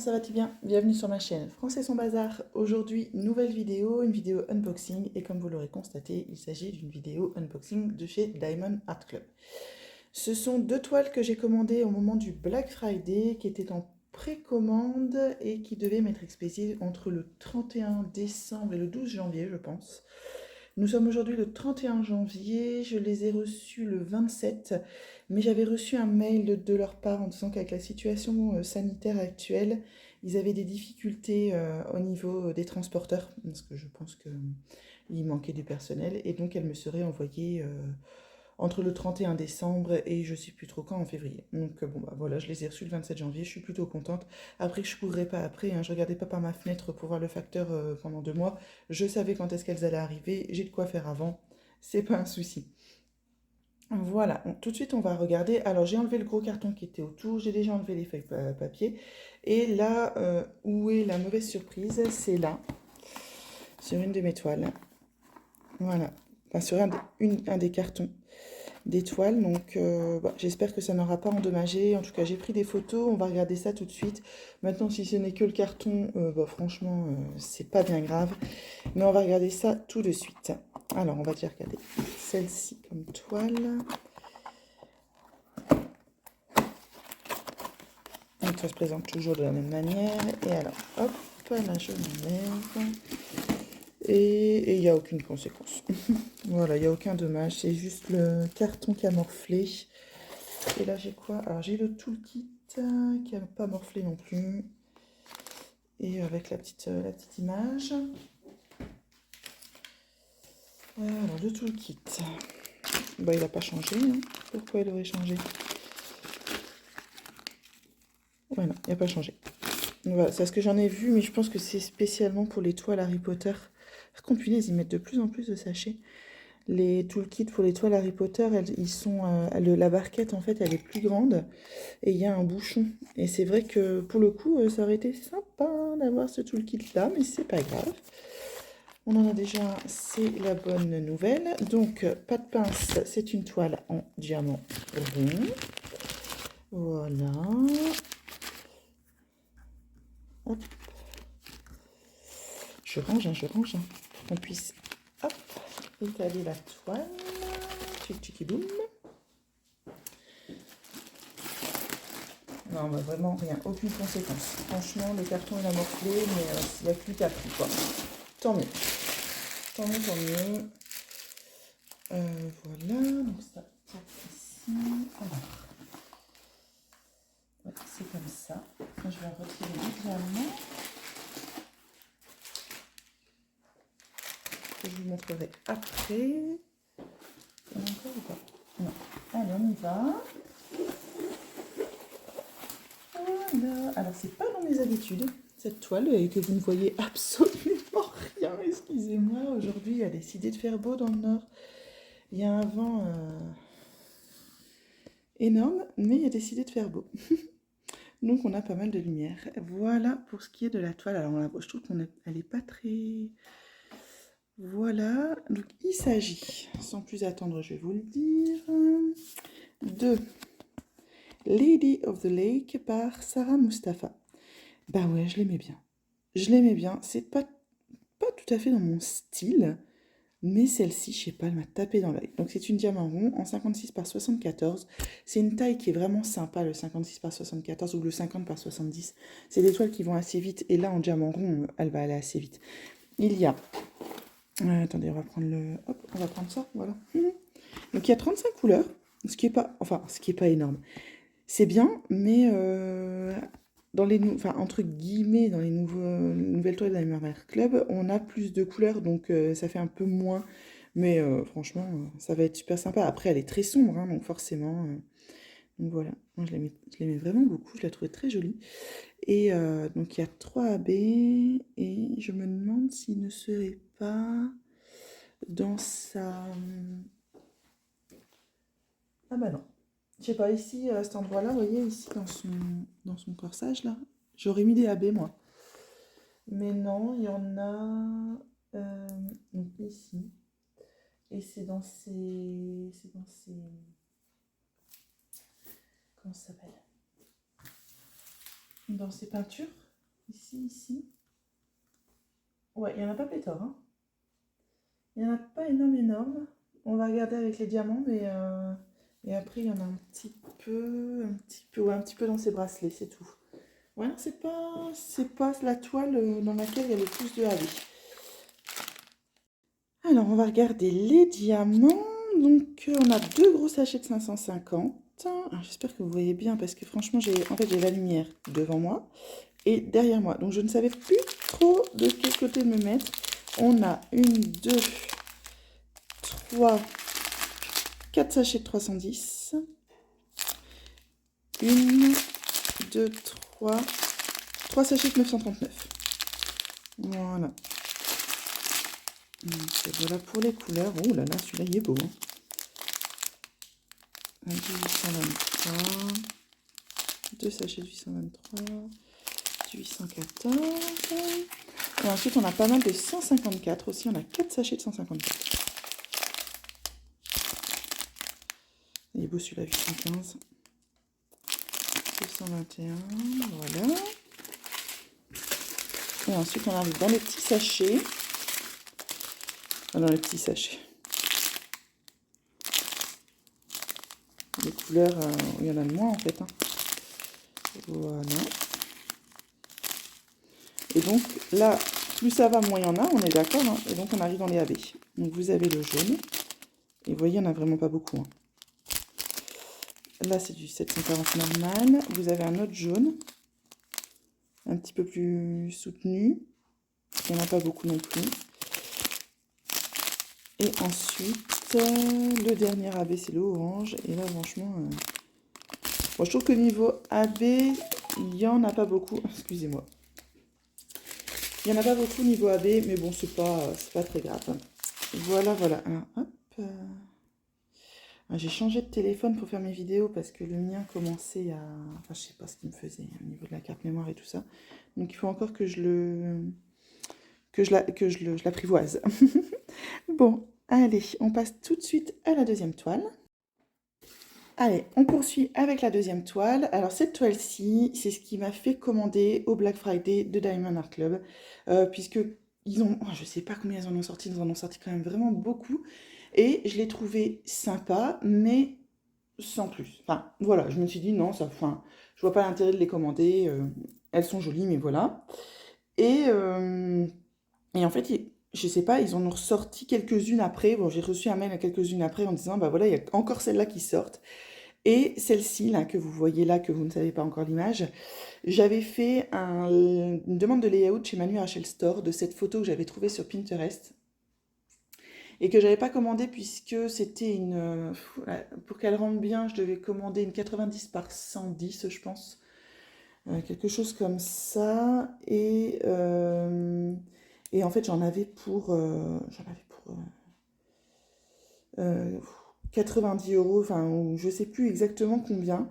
ça va-t-il bien? Bienvenue sur ma chaîne Français sans bazar. Aujourd'hui, nouvelle vidéo, une vidéo unboxing. Et comme vous l'aurez constaté, il s'agit d'une vidéo unboxing de chez Diamond Art Club. Ce sont deux toiles que j'ai commandées au moment du Black Friday, qui étaient en précommande et qui devaient m'être expédiées entre le 31 décembre et le 12 janvier, je pense. Nous sommes aujourd'hui le 31 janvier, je les ai reçus le 27, mais j'avais reçu un mail de leur part en disant qu'avec la situation sanitaire actuelle, ils avaient des difficultés au niveau des transporteurs, parce que je pense qu'il manquait du personnel, et donc elles me seraient envoyées entre le 31 décembre et je sais plus trop quand en février. Donc bon bah voilà, je les ai reçus le 27 janvier, je suis plutôt contente. Après que je courrais pas après, hein, je regardais pas par ma fenêtre pour voir le facteur pendant 2 mois. Je savais quand est-ce qu'elles allaient arriver, j'ai de quoi faire avant, c'est pas un souci. Voilà, tout de suite on va regarder. Alors j'ai enlevé le gros carton qui était autour, j'ai déjà enlevé les feuilles papier. Et là où est la mauvaise surprise, c'est là, sur une de mes toiles. Voilà, enfin sur un des cartons d'étoiles, donc j'espère que ça n'aura pas endommagé. En tout cas, j'ai pris des photos, on va regarder ça tout de suite. Maintenant, si ce n'est que le carton, franchement, c'est pas bien grave, mais on va regarder ça tout de suite. Alors, on va déjà regarder celle-ci comme toile. Donc, ça se présente toujours de la même manière. Et alors, hop, là, je m'enlève. Et il n'y a aucune conséquence. Voilà, il n'y a aucun dommage, c'est juste le carton qui a morflé. Et là, j'ai quoi? Alors, j'ai le toolkit qui n'a pas morflé non plus. Et avec la petite image. Alors, le toolkit. Bah, il n'a pas changé. Hein. Pourquoi il aurait changé? Ouais, non, il n'a pas changé. Voilà, c'est ce que j'en ai vu, mais je pense que c'est spécialement pour les toiles Harry Potter. Par contre, punaise, ils mettent de plus en plus de sachets. Les toolkits pour les toiles Harry Potter, ils sont, la barquette, en fait, elle est plus grande. Et il y a un bouchon. Et c'est vrai que, pour le coup, ça aurait été sympa d'avoir ce toolkit-là, mais c'est pas grave. On en a déjà, c'est la bonne nouvelle. Donc, pas de pince, c'est une toile en diamant rond. Voilà. Hop. Je range, pour qu'on puisse, hop, étaler la toile. Tchic tchic boum. Non, bah vraiment rien, aucune conséquence. Franchement, le carton il a morflé, mais il n'y a plus qu'à pris, quoi. Tant mieux. Tant mieux, tant mieux. Voilà, donc ça ici. Alors, ouais, c'est comme ça. Je vais en retirer les diamants. Je vous montrerai après. Il y en a encore ou pas? Non. Allez, on y va. Voilà. Alors, c'est pas dans mes habitudes, cette toile, et que vous ne voyez absolument rien. Excusez-moi, aujourd'hui, il a décidé de faire beau dans le nord. Il y a un vent énorme, mais il a décidé de faire beau. Donc, on a pas mal de lumière. Voilà pour ce qui est de la toile. Alors, je trouve qu'elle n'est pas très... Voilà. Donc, il s'agit, sans plus attendre, je vais vous le dire, de Lady of the Lake par Sarah Mustafa. Bah ouais, je l'aimais bien. Je l'aimais bien. C'est pas tout à fait dans mon style, mais celle-ci, je sais pas, elle m'a tapé dans l'œil. Donc c'est une diamant rond en 56 par 74. C'est une taille qui est vraiment sympa, le 56 par 74 ou le 50 par 70. C'est des toiles qui vont assez vite, et là en diamant rond, elle va aller assez vite. Il y a... attendez, on va prendre hop, on va prendre ça, voilà. Donc il y a 35 couleurs, ce qui est pas énorme. C'est bien, mais dans entre guillemets, dans les nouvelles toiles d'Diamond Art Club, on a plus de couleurs, donc ça fait un peu moins. Mais franchement, ça va être super sympa. Après, elle est très sombre, hein, donc forcément. Donc voilà, moi je l'aimais vraiment beaucoup, je la trouvais très jolie. Et donc il y a 3 AB, et je me demande s'il ne serait pas dans sa... Ah bah non. Je sais pas, ici, à cet endroit-là, vous voyez, ici, dans son corsage, là, j'aurais mis des AB, moi. Mais non, il y en a donc ici. Et c'est dans ces... Comment ça s'appelle? Dans ces peintures. ici. Ouais, il n'y en a pas pléthore, hein. Il n'y en a pas énorme. On va regarder avec les diamants, mais et après il y en a un petit peu, ouais, un petit peu dans ces bracelets, c'est tout. Ouais, c'est pas la toile dans laquelle il y a le plus de AB. Alors, on va regarder les diamants. Donc, on a deux gros sachets de 550. J'espère que vous voyez bien parce que franchement, j'ai la lumière devant moi et derrière moi. Donc, je ne savais plus trop de quel côté me mettre. On a une, deux, trois, quatre sachets de 310. Une, deux, trois sachets de 939. Voilà. Donc, voilà pour les couleurs. Oh là là, celui-là, il est beau. Hein. Un 823, deux sachets de 823, du 814. Et ensuite, on a pas mal de 154 aussi. On a 4 sachets de 154. Il est beau celui-là, 815. 221, voilà. Et ensuite, on arrive dans les petits sachets. Dans les petits sachets. Les couleurs, il y en a de moins en fait. Hein. Voilà. Et donc là, plus ça va, moins il y en a, on est d'accord. Hein. Et donc on arrive dans les AB. Donc vous avez le jaune. Et vous voyez, il n'y en a vraiment pas beaucoup. Hein. Là, c'est du 740 normal. Vous avez un autre jaune. Un petit peu plus soutenu. Il n'y en a pas beaucoup non plus. Et ensuite, le dernier AB, c'est le orange. Et là, franchement, bon, je trouve que niveau AB, il n'y en a pas beaucoup. Excusez-moi. Il n'y en a pas beaucoup niveau AB, mais bon, c'est pas très grave. Voilà, voilà. Alors, hop. J'ai changé de téléphone pour faire mes vidéos parce que le mien commençait à... Enfin, je sais pas ce qu'il me faisait au niveau de la carte mémoire et tout ça. Donc, il faut encore que je l'apprivoise. Bon, allez, on passe tout de suite à la deuxième toile. Allez, on poursuit avec la deuxième toile. Alors cette toile-ci, c'est ce qui m'a fait commander au Black Friday de Diamond Art Club, puisque ils ont, je sais pas combien ils en ont sorti quand même vraiment beaucoup, et je l'ai trouvé sympa, mais sans plus. Enfin, voilà, je me suis dit non, je vois pas l'intérêt de les commander. Elles sont jolies, mais voilà. Et, et en fait, je sais pas, ils en ont ressorti quelques-unes après. Bon, j'ai reçu un mail à quelques-unes après en disant, bah voilà, il y a encore celles-là qui sortent. Et celle-ci, là, que vous voyez là, que vous ne savez pas encore l'image, j'avais fait une demande de layout chez Manu Rachel Store de cette photo que j'avais trouvée sur Pinterest et que j'avais pas commandée puisque c'était une... pour qu'elle rentre bien, je devais commander une 90 par 110, je pense. Quelque chose comme ça. Et en fait, j'en avais pour... 90 euros, enfin, je sais plus exactement combien.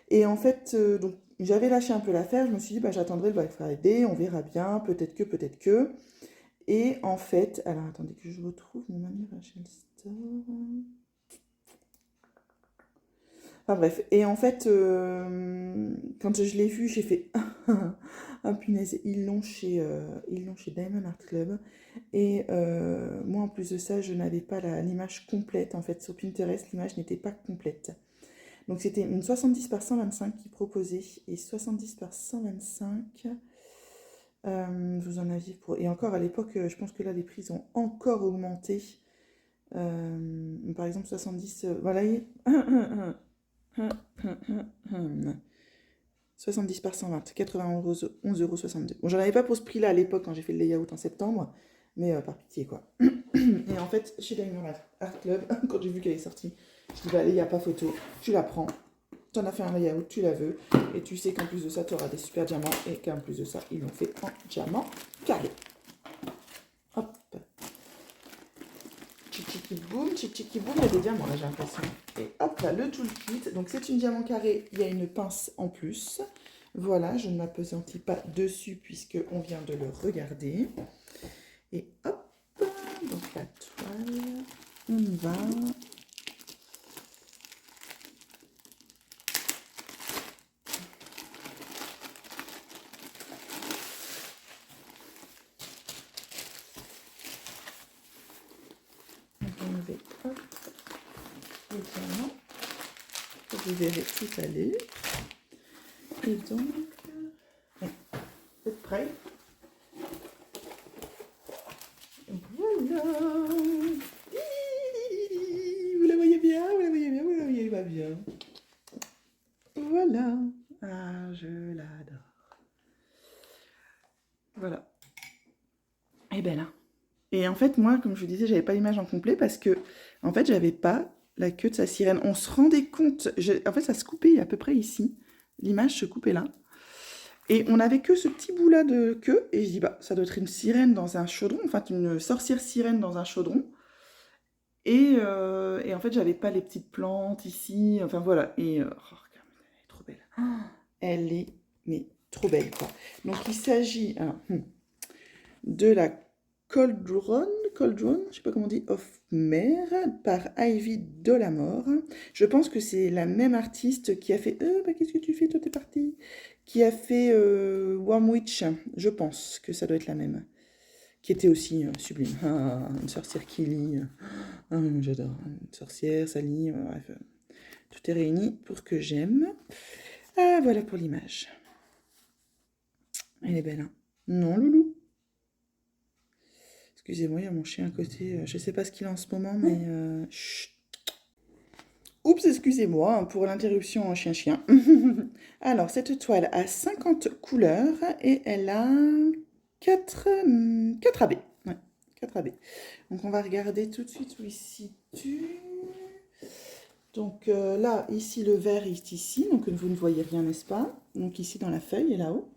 Et en fait, donc, j'avais lâché un peu l'affaire, je me suis dit, bah, j'attendrai le Black Friday, on verra bien, peut-être que, peut-être que. Et en fait, alors attendez que je retrouve mon Manu Rachel Store. Enfin bref, et en fait, quand je l'ai vu, j'ai fait ah punaise, ils l'ont chez Diamond Art Club. Et moi, en plus de ça, je n'avais pas l'image complète. En fait, sur Pinterest, l'image n'était pas complète. Donc c'était une 70 par 125 qui proposait. Et 70 par 125, vous en aviez pour... Et encore à l'époque, je pense que là, les prix ont encore augmenté. Par exemple, 70... voilà, 70 par 120, 91 11,62 €. Bon, j'en avais pas pour ce prix-là à l'époque quand j'ai fait le layout en septembre, mais par pitié quoi. Et en fait, chez Diamond Art Club, quand j'ai vu qu'elle est sortie, je dis bah allez, il n'y a pas photo, tu la prends, t'en as fait un layout, tu la veux, et tu sais qu'en plus de ça, tu auras des super diamants, et qu'en plus de ça, ils l'ont fait en diamant carré. Hop. Tchiki boum, il y a des diamants là, j'ai l'impression. Et hop là, le toolkit. Donc c'est une diamant carré, il y a une pince en plus. Voilà, je ne m'appesantis pas dessus puisque on vient de le regarder. Et hop, donc la toile, on y va. enlever hop, les diamants. Vous verrez tout aller. Et donc, vous êtes prêts? Voilà. Vous la voyez bien, vous la voyez bien, vous la voyez pas bien. Voilà. Ah, je l'adore. Voilà. Et belle, hein. Et en fait, moi, comme je vous disais, j'avais pas l'image en complet parce que, en fait, j'avais pas la queue de sa sirène. On se rendait compte, en fait, ça se coupait à peu près ici. L'image se coupait là. Et on n'avait que ce petit bout-là de queue. Et je dis, bah, ça doit être une sirène dans un chaudron, enfin, une sorcière sirène dans un chaudron. Et en fait, j'avais pas les petites plantes ici. Enfin, voilà. Et oh, elle est trop belle. Elle est, mais trop belle, quoi. Donc, il s'agit de la Cauldron, je sais pas comment on dit, of Mer, par Ivy Dolamore. Je pense que c'est la même artiste qui a fait... bah, qu'est-ce que tu fais, toi, t'es partie? Qui a fait Worm Witch, je pense que ça doit être la même. Qui était aussi sublime. Ah, une sorcière qui lit. J'adore. Une sorcière, ça lit. Bref, tout est réuni pour que j'aime. Ah, voilà pour l'image. Elle est belle, hein? Non, loulou? Excusez-moi, il y a mon chien à côté. Je sais pas ce qu'il a en ce moment, mais... chut. Oups, excusez-moi hein, pour l'interruption en chien-chien. Alors, cette toile a 50 couleurs et elle a 4 AB. Ouais, 4 AB. Donc, on va regarder tout de suite où il se situe. Donc là, ici, le vert est ici. Donc, vous ne voyez rien, n'est-ce pas? Donc, ici, dans la feuille, et là-haut.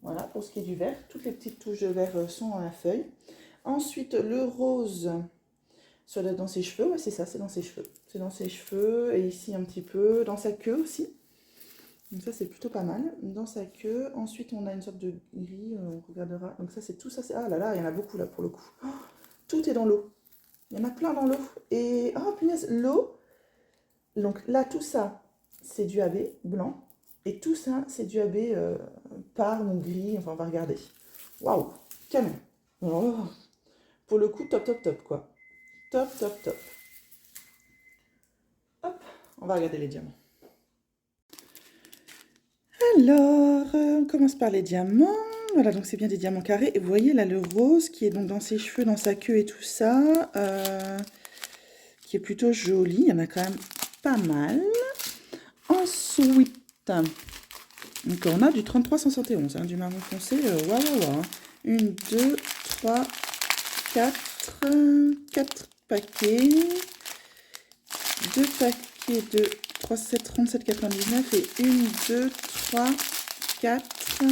Voilà, pour ce qui est du vert. Toutes les petites touches de vert sont dans la feuille. Ensuite, le rose, ça doit être dans ses cheveux. Ouais, c'est ça, c'est dans ses cheveux. C'est dans ses cheveux et ici un petit peu. Dans sa queue aussi. Donc ça, c'est plutôt pas mal. Dans sa queue. Ensuite, on a une sorte de gris. On regardera. Donc ça, c'est tout ça. Ah là là, il y en a beaucoup là pour le coup. Oh, tout est dans l'eau. Il y en a plein dans l'eau. Et, oh punaise, l'eau. Donc là, tout ça, c'est du AB blanc. Et tout ça, c'est du AB parme ou gris. Enfin, on va regarder. Waouh, canon. Oh. Pour le coup, top, top, top, quoi. Top, top, top. Hop, on va regarder les diamants. Alors, on commence par les diamants. Voilà, donc c'est bien des diamants carrés. Et vous voyez là le rose qui est donc dans ses cheveux, dans sa queue et tout ça. Qui est plutôt joli. Il y en a quand même pas mal. Ensuite, donc on a du 3371, hein, du marron foncé. Waouh. 1, 2, 3, 4 paquets. 2 paquets de 37,99 et 1, 2, 3, 4,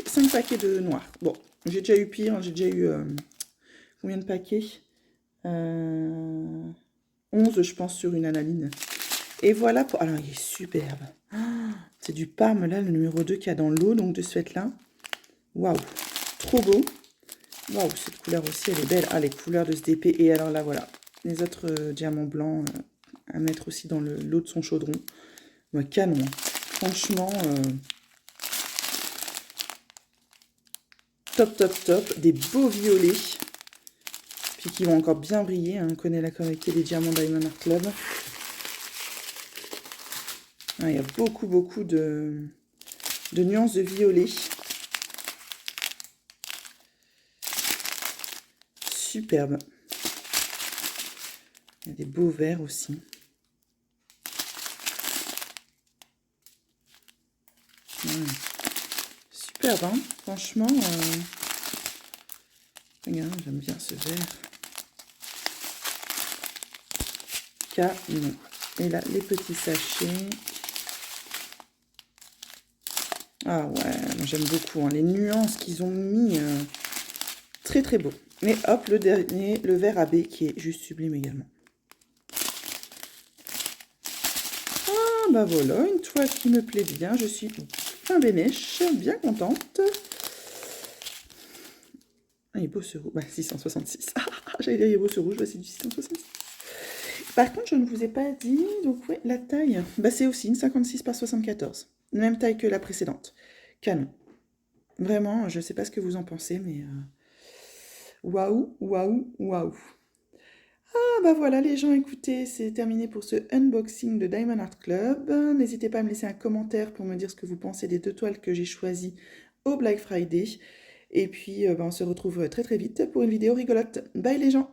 5 paquets de noir. Bon, j'ai déjà eu pire, j'ai déjà eu combien de paquets 11, je pense, sur une analine. Et voilà pour... Alors, il est superbe. C'est du parme, là, le numéro 2 qu'il y a dans l'eau, donc de ce fait-là. Waouh, trop beau. Waouh, cette couleur aussi, elle est belle. Ah, les couleurs de ce DP. Et alors là, voilà, les autres diamants blancs à mettre aussi dans l'eau de son chaudron. Ouais, canon. Franchement, top, top, top. Des beaux violets. Puis qui vont encore bien briller. Hein. On connaît la qualité des diamants Diamond Art Club. Ah, il y a beaucoup, beaucoup de nuances de violet. Superbe. Il y a des beaux verts aussi. Ouais. Superbe, hein. Franchement, regarde, j'aime bien ce vert. Canon. Et là, les petits sachets. Ah ouais, moi j'aime beaucoup. Hein. Les nuances qu'ils ont mis, très très beau. Mais hop, le dernier, le vert AB qui est juste sublime également. Ah bah voilà, une toile qui me plaît bien. Je suis fin bénèche, bien contente. Ah, il est beau ce rouge. Bah, 666. J'allais dire il est beau ce rouge, bah, c'est du 666. Par contre, je ne vous ai pas dit, donc ouais, la taille. Bah, c'est aussi une 56 par 74. Même taille que la précédente. Canon. Vraiment, je ne sais pas ce que vous en pensez, mais waouh, waouh, waouh. Ah bah voilà les gens, écoutez, c'est terminé pour ce unboxing de Diamond Art Club. N'hésitez pas à me laisser un commentaire pour me dire ce que vous pensez des 2 toiles que j'ai choisies au Black Friday. Et puis on se retrouve très très vite pour une vidéo rigolote. Bye les gens!